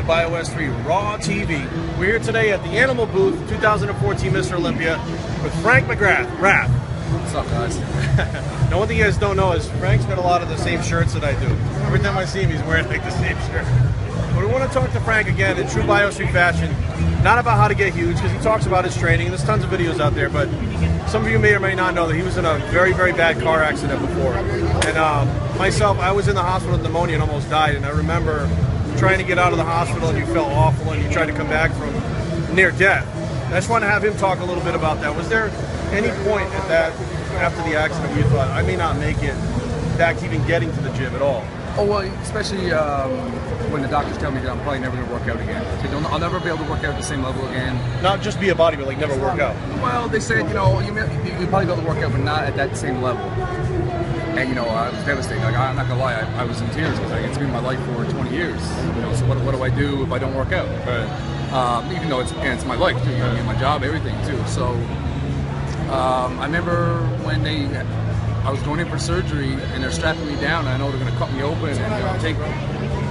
Bios3 Raw TV. We're here today at the Animal Booth 2014 Mr. Olympia with Frank McGrath. What's up, guys? Now, one thing you guys don't know is Frank's got a lot of the same shirts that I do. Every time I see him, he's wearing like the same shirt. But we want to talk to Frank again in true Bios3 fashion, not about how to get huge, because he talks about his training. There's tons of videos out there, but some of you may or may not know that he was in a very, very bad car accident before. And myself, I was in the hospital with pneumonia and almost died. And I remember trying to get out of the hospital, and you felt awful, and you tried to come back from near death. And I just want to have him talk a little bit about that. Was there any point at that, after the accident, where you thought, I may not make it back to even getting to the gym at all? Oh, well, especially when the doctors tell me that I'm probably never going to work out again. I'll never be able to work out at the same level again. Not just be a bodybuilder, like never work out. Well, they said, you know, you'll probably be able to work out, but not at that same level. And, you know, I was devastated. Like, I'm not going to lie, I was in tears because it's been my life for 20 years. You know, so what do I do if I don't work out? Right. Even though it's my life, too, you know, my job, everything, too. So I remember when I was going in for surgery and they're strapping me down. And I know they're going to cut me open and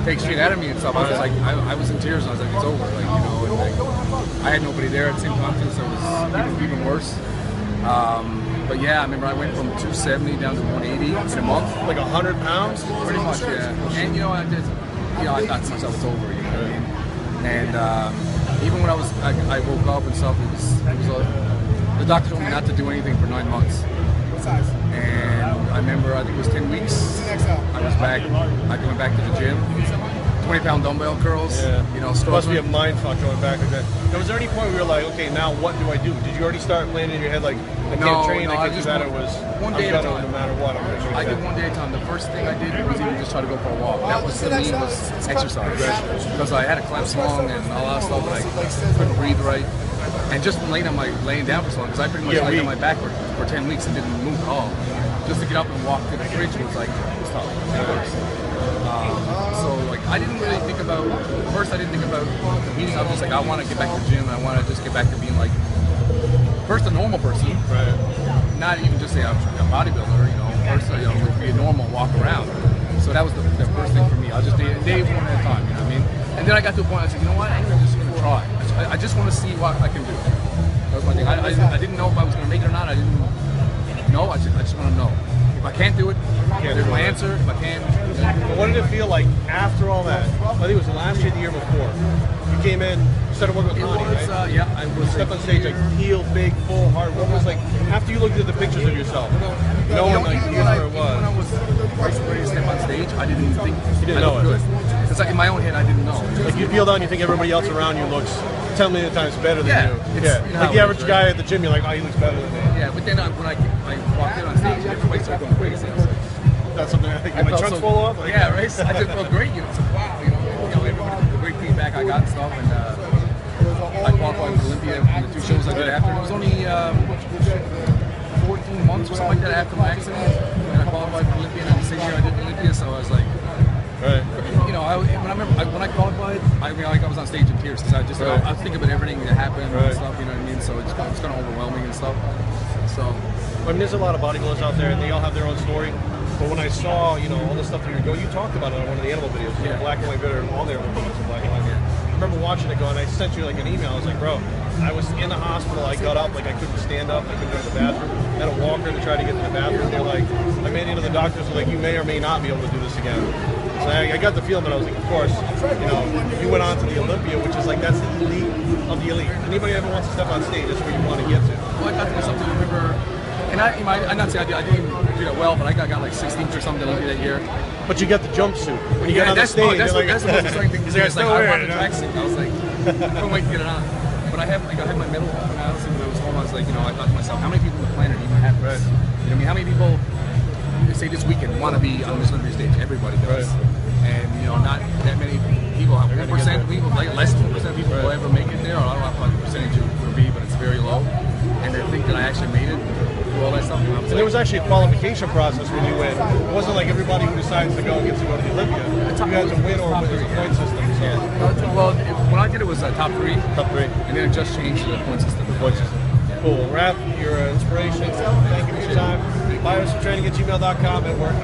take shit out of me and stuff. I was like, I was in tears. And I was like, it's over. Like, you know, and like, I had nobody there at the same time too, so it was even worse. But yeah, I remember I went from 270 down to 180 in a month. Like 100 pounds? Pretty much, yeah. And you know, I thought to myself, it's over. You know what I mean? And even when I woke up and stuff, the doctor told me not to do anything for 9 months. And I remember, I think it was 10 weeks, I went back to the gym, 20-pound dumbbell curls, you know, struggling. Must be a mind fuck going back again. Now, was there any point where you were like, okay, now what do I do? Did you already start planning in your head, like, I can't train, I can't do that, it was one day at a time. No matter what, I did one day at a time. The first thing I did was even just try to go for a walk. That was, to me, was exercise. Because I had a collapsed lung and all that stuff, and I couldn't breathe right. And just laying down for so long, because I pretty much laid on my back for 10 weeks and didn't move at all. Just to get up and walk to the fridge was like, it was tough. So like, I didn't really think about, first I didn't think about competing. I was just like, I want to get back to the gym, and I want to just get back to being like, first a normal person. Right. Not even just say I'm a bodybuilder, you know, first, you know, be a normal, walk around. So that was the first thing for me. I was just day one at a time, you know what I mean? And then I got to a point, I said, you know what, I'm just going to try. I just want to see what I can do. That was my thing. I didn't know if I was going to make it or not. I didn't know. I just want to know. If I can't do it, there's my answer. If I can. What did it feel like after all that? I think it was last year, the year before. You came in, started working with Kari, right? Yeah, I was. Step on stage, like heel, big, full, hard. What was like after you looked at the pictures of yourself? Knowing like here's where it was. When I was ready to step on stage, I didn't think you didn't know it. Good. It's like in my own head, I didn't know. Like you feel down, you think everybody else around you looks 10 million times better than you. Yeah. You know, like the average guy at the gym, you're like, oh, he looks better than me. Yeah, but then when I walked in on stage, everybody started going crazy. That's something I think my trunks full of. Like, yeah, right. I just felt great. You know, so wow, you know, everybody, the great feedback I got and stuff, and I qualified for Olympia in the 2 shows I did after. It was only 14 months or something like that after my accident, and I qualified for Olympia. And the same year I did Olympia, so I was like, right. You know, when I qualified, I was on stage in tears because I think about everything that happened and stuff. You know what I mean? So it's kind of overwhelming and stuff. So I mean, there's a lot of bodybuilders out there, and they all have their own story. But when I saw, you know, all the stuff that you were doing, you talked about it on one of the animal videos, the black and white video, all their videos in black and white. I remember watching it go, and I sent you like an email. I was like, bro, I was in the hospital. I got up, like I couldn't stand up. I couldn't go to the bathroom. I had a walker to try to get to the bathroom. They're like, I made it to the doctors. Were like, you may or may not be able to do this again. So I got the feeling, but I was like, of course, you know, you went on to the Olympia, which is like, that's the elite of the elite. Anybody ever wants to step on stage, that's where you want to get to. Well, I got to do something. I remember. And I'm not saying I didn't do that well, but I got like 16th or something Olympia that year. But you got the jumpsuit. When you get on the stage, that's the most exciting thing. Like, I wanted the tracksuit. I was like, I couldn't wait to get it on. But I had my medal when I was home. I was like, you know, I thought to myself, how many people on the planet even have this? You know what I mean? How many people, say this weekend, want to be on this Olympia stage? Everybody does. And, you know, not that many people. 1% people, like less than 1% of people will ever make it there. Or I don't know what the percentage would be, but it's very low. And they think that I actually made it. All that stuff. And there was actually a qualification process when you win. It wasn't like everybody who decides to go gets to go to the Olympia. You had to win or there's a point system. So. Yeah. Well, when I did it was top 3. Top 3. And then it just changed to the point system. Yeah. Cool. Raph, you're an inspiration. Thank you for your time. Bios3training@gmail.com and work.